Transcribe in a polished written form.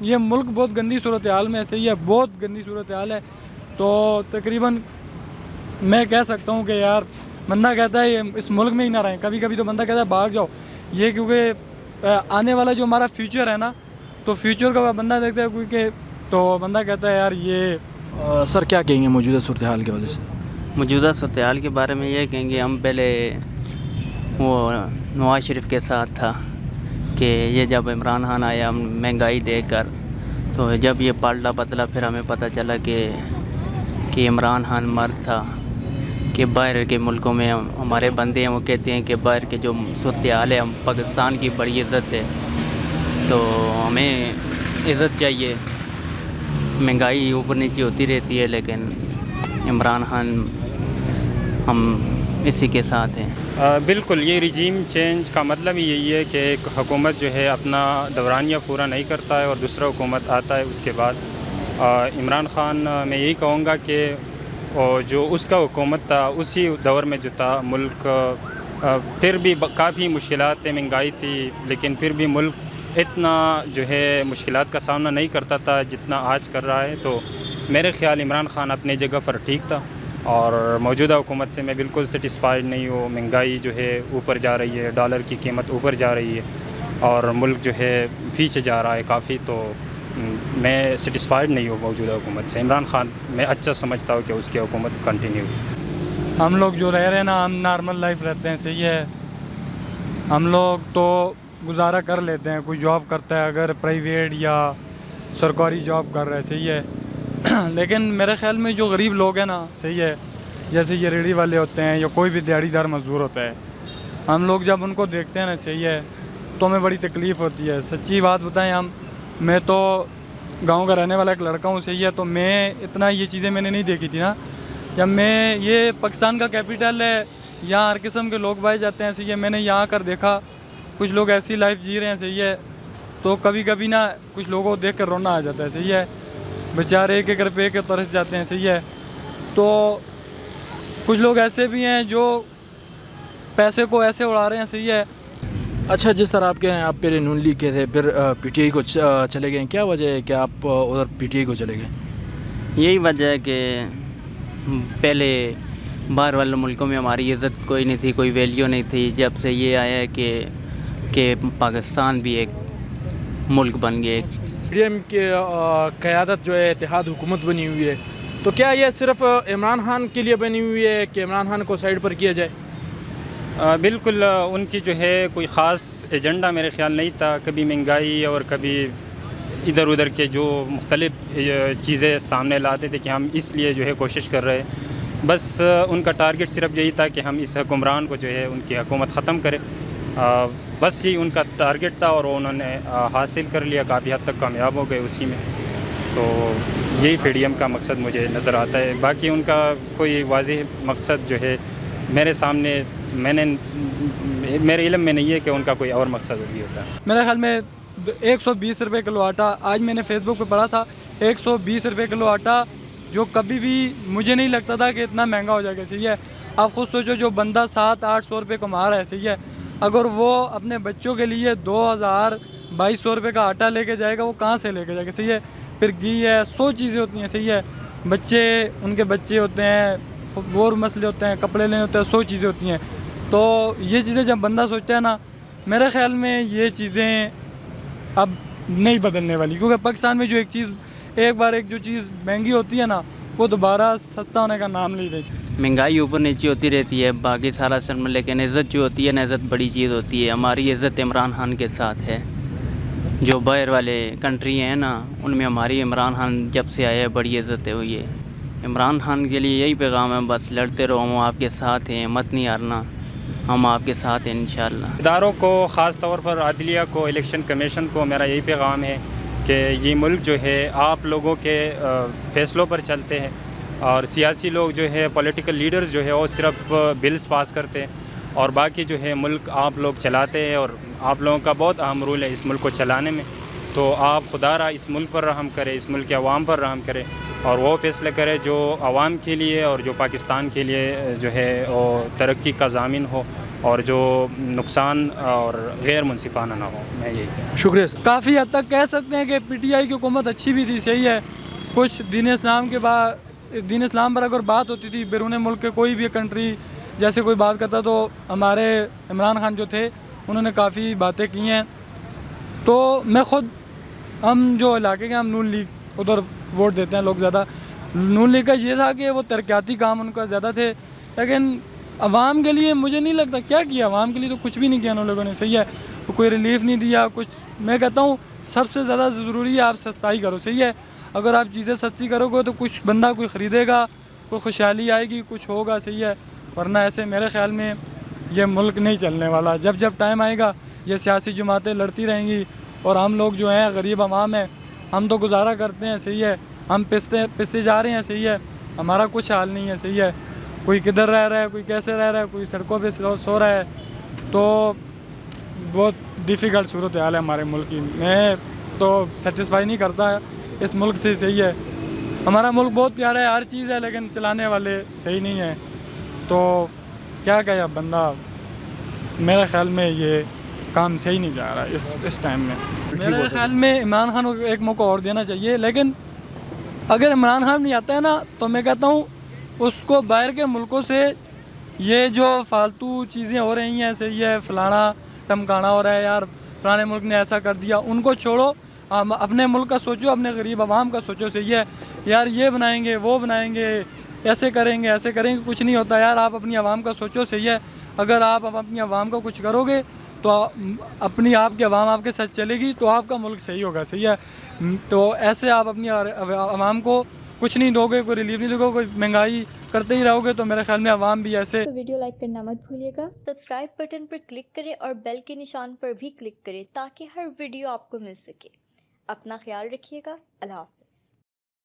ये मुल्क बहुत गंदी सूरत हाल में सही है, बहुत गंदी सूरत हाल है। तो तकरीबन मैं कह सकता हूँ कि यार बंदा कहता है ये इस मुल्क में ही ना रहें, कभी कभी तो बंदा कहता है भाग जाओ ये, क्योंकि आने वाला जो हमारा फ्यूचर है ना, तो फ्यूचर का बंदा देखता है क्योंकि, तो बंदा कहता है यार ये। सर क्या कहेंगे मौजूदा सूरत हाल के वजह से? मौजूदा सूरत हाल के बारे में ये कहेंगे, हम पहले वो नवाज शरीफ के साथ था कि ये जब इमरान खान आया महंगाई देखकर, तो जब ये पलटा बदला फिर हमें पता चला कि इमरान खान मर्द था, कि बाहर के मुल्कों में हमारे बंदे हैं वो कहते हैं कि बाहर के जो सूरत हाल है, हम पाकिस्तान की बड़ी इज़्ज़त है, तो हमें इज़्ज़त चाहिए। महंगाई ऊपर नीचे होती रहती है, लेकिन इमरान खान हम इसी के साथ हैं। बिल्कुल, ये रिजीम चेंज का मतलब ही यही है कि एक हुकूमत जो है अपना दौरानिया पूरा नहीं करता है और दूसरा हुकूमत आता है उसके बाद। इमरान खान मैं यही कहूँगा कि जो उसका हुकूमत था उसी दौर में जो था मुल्क, फिर भी काफ़ी मुश्किलात महंगाई थी, लेकिन फिर भी मुल्क इतना जो है मुश्किलात का सामना नहीं करता था जितना आज कर रहा है। तो मेरे ख़्याल इमरान खान अपनी जगह पर ठीक था और मौजूदा हुकूमत से मैं बिल्कुल सेटिस्फाइड नहीं हूँ। महंगाई जो है ऊपर जा रही है, डॉलर की कीमत ऊपर जा रही है और मुल्क जो है पीछे जा रहा है काफ़ी, तो मैं सेटिस्फाइड नहीं हूँ मौजूदा हुकूमत से। इमरान खान मैं अच्छा समझता हूँ कि उसकी हुकूमत कंटिन्यू। हम लोग जो रह रहे हैं ना, हम नॉर्मल लाइफ रहते हैं, सही है, हम लोग तो गुजारा कर लेते हैं। कोई जॉब करता है अगर प्राइवेट या सरकारी जॉब कर रहा है, सही है लेकिन मेरे ख़्याल में जो गरीब लोग हैं ना, सही है, जैसे ये रेहड़ी वाले होते हैं या कोई भी दिहाड़ीदार मजदूर होता है, हम लोग जब उनको देखते हैं ना, सही है, तो हमें बड़ी तकलीफ़ होती है। सच्ची बात बताएं, मैं तो गांव का रहने वाला एक लड़का हूँ, सही है, तो मैं इतना ये चीज़ें मैंने नहीं देखी थी ना। जब मैं, ये पाकिस्तान का कैपिटल है, यहाँ हर किस्म के लोग पाए जाते हैं, सही है, मैंने यहाँ कर देखा कुछ लोग ऐसी लाइफ जी रहे हैं, सही है, तो कभी कभी ना कुछ लोगों को देख कर रोना आ जाता है, सही है, बेचारे एक एक रुपये के तरस जाते हैं, सही है। तो कुछ लोग ऐसे भी हैं जो पैसे को ऐसे उड़ा रहे हैं, सही है। अच्छा, जिस तरह आपके आप पहले नून लीग के थे, फिर पीटीआई को चले गए, क्या वजह है कि आप उधर पीटीआई को चले गए? यही वजह है कि पहले बाहर वाले मुल्कों में हमारी इज़्ज़त कोई नहीं थी, कोई वैल्यू नहीं थी। जब से ये आया है कि पाकिस्तान भी एक मुल्क बन गया, एक पीडीएम की क़यादत जो है इत्तेहाद हुकूमत बनी हुई है, तो क्या यह सिर्फ इमरान खान के लिए बनी हुई है कि इमरान खान को साइड पर किया जाए? बिल्कुल, उनकी जो है कोई ख़ास एजेंडा मेरे ख़्याल नहीं था। कभी महंगाई और कभी इधर उधर के जो मुख्तलिफ़ चीज़ें सामने लाते थे कि हम इसलिए जो है कोशिश कर रहे हैं। बस उनका टारगेट सिर्फ यही था कि हम इस हुक्मरान को जो है उनकी हुकूमत ख़त्म करें। बस यही उनका टारगेट था और उन्होंने हासिल कर लिया, काफ़ी हद तक कामयाब हो गए उसी में। तो यही पीडीएम का मकसद मुझे नज़र आता है। बाकी उनका कोई वाज़ेह मकसद जो है मेरे सामने, मेरे इल्म में नहीं है कि उनका कोई और मकसद भी होता है। मेरे ख्याल में 120 रुपये किलो आटा, आज मैंने फेसबुक पे पढ़ा था 120 रुपये किलो आटा, जो कभी भी मुझे नहीं लगता था कि इतना महंगा हो जाएगा, सही है। आप खुद सोचो, जो बंदा 700-800 रुपये कमा रहा है, सही है, अगर वो अपने बच्चों के लिए 2000-2200 रुपये का आटा लेके जाएगा, वो कहाँ से लेके जाएगा, सही है। फिर घी है, 100 चीज़ें होती हैं, सही है, बच्चे, उनके बच्चे होते हैं, और मसले होते हैं, कपड़े लेने होते हैं, 100 चीज़ें होती हैं। तो ये चीज़ें जब बंदा सोचता है ना, मेरे ख्याल में ये चीज़ें अब नहीं बदलने वाली, क्योंकि पाकिस्तान में जो एक चीज़, एक बार एक जो चीज़ महंगी होती है ना, वो दोबारा सस्ता होने का नाम नहीं लेती। महंगाई ऊपर नीचे होती रहती है, बाकी सारा सर, लेकिन इज़्ज़त जो होती है ना, इज़्ज़त बड़ी चीज़ होती है। हमारी इज़्ज़त इमरान खान के साथ है। जो बाहर वाले कंट्री हैं ना, उनमें हमारी इमरान खान जब से आया है बड़ी इज़्ज़त है हुई है। इमरान खान के लिए यही पैगाम है, बस लड़ते रहो, हम आपके साथ हैं, मत नहीं हारना, हम आपके साथ हैं इंशाअल्लाह। इदारों को, ख़ास तौर पर अदलिया को, इलेक्शन कमीशन को मेरा यही पैगाम है कि ये मुल्क जो है आप लोगों के फ़ैसलों पर चलते हैं और सियासी लोग जो है, पॉलिटिकल लीडर्स जो है, वो सिर्फ बिल्स पास करते हैं और बाकी जो है मुल्क आप लोग चलाते हैं और आप लोगों का बहुत अहम रोल है इस मुल्क को चलाने में। तो आप खुदारा इस मुल्क पर रहम करें, इस मुल्क के अवाम पर रहम करें और वो फैसले करें जो आवाम के लिए और जो पाकिस्तान के लिए जो है वो तरक्की का ज़ामिन हो। और जो नुकसान और गैर मुनसिफाना ना हो। मैं यही कहूँ। शुक्रिया सर। काफ़ी हद तक कह सकते हैं कि पीटीआई की हुकूमत अच्छी भी थी, सही है। कुछ दीन इस्लाम के बाद, दीन इस्लाम पर अगर बात होती थी बैरून मुल्क के कोई भी कंट्री जैसे कोई बात करता तो हमारे इमरान खान जो थे उन्होंने काफ़ी बातें की हैं। तो मैं ख़ुद, हम जो इलाके के हम नून लीग उधर वोट देते हैं लोग ज़्यादा, नून लीग का ये था कि वो तरक्याती काम उनका ज़्यादा थे, लेकिन अवाम के लिए मुझे नहीं लगता क्या किया। अवाम के लिए तो कुछ भी नहीं किया उन लोगों ने, सही है। तो कोई रिलीफ नहीं दिया कुछ। मैं कहता हूँ सबसे ज़्यादा ज़रूरी है आप सस्ताई करो, सही है। अगर आप चीज़ें सस्ती करोगे तो कुछ बंदा कोई ख़रीदेगा, कोई खुशहाली आएगी, कुछ होगा, सही है। वरना ऐसे मेरे ख़्याल में ये मुल्क नहीं चलने वाला। जब जब टाइम आएगा ये सियासी जमातें लड़ती रहेंगी और हम लोग जो हैं गरीब अवाम हैं, हम तो गुजारा करते हैं, सही है। हम पिसते जा रहे हैं, सही है। हमारा कुछ हाल नहीं है, सही है। कोई किधर रह रहा है, कोई कैसे रह रहा है, कोई सड़कों पे सो रहा है। तो बहुत डिफ़िकल्ट सूरत हाल है हमारे मुल्क की। मैं तो सेटिस्फाई नहीं करता इस मुल्क से, सही है। हमारा मुल्क बहुत प्यारा है, हर चीज़ है, लेकिन चलाने वाले सही नहीं है। तो क्या कहे अब बंदा, मेरे ख़्याल में ये काम सही नहीं जा रहा इस टाइम में। मेरे ख़्याल में इमरान खान को एक मौका और देना चाहिए, लेकिन अगर इमरान खान नहीं आता है ना तो मैं कहता हूँ उसको बाहर के मुल्कों से ये जो फालतू चीज़ें हो रही हैं, सही है, फलाना टमकाना हो रहा है, यार फलाने मुल्क ने ऐसा कर दिया, उनको छोड़ो। अपने मुल्क का सोचो, अपने गरीब आवाम का सोचो, सही है। यार ये बनाएंगे, वो बनाएंगे, ऐसे करेंगे, ऐसे करेंगे, कुछ नहीं होता यार। आप अपनी आवाम का सोचो, सही है। अगर आप अपनी आवाम का कुछ करोगे तो अपनी आपकी आवाम आपके साथ चलेगी तो आपका मुल्क सही होगा, सही है। तो ऐसे आप अपनी आवाम को कुछ नहीं दोगे, कोई रिलीफ नहीं दोगे, कोई महंगाई करते ही रहोगे तो मेरे ख्याल में आवाम भी ऐसे। तो वीडियो लाइक करना मत भूलिएगा, सब्सक्राइब बटन पर क्लिक करें और बेल के निशान पर भी क्लिक करें ताकि हर वीडियो आपको मिल सके। अपना ख्याल रखिएगा। अल्लाह हाफ़िज़।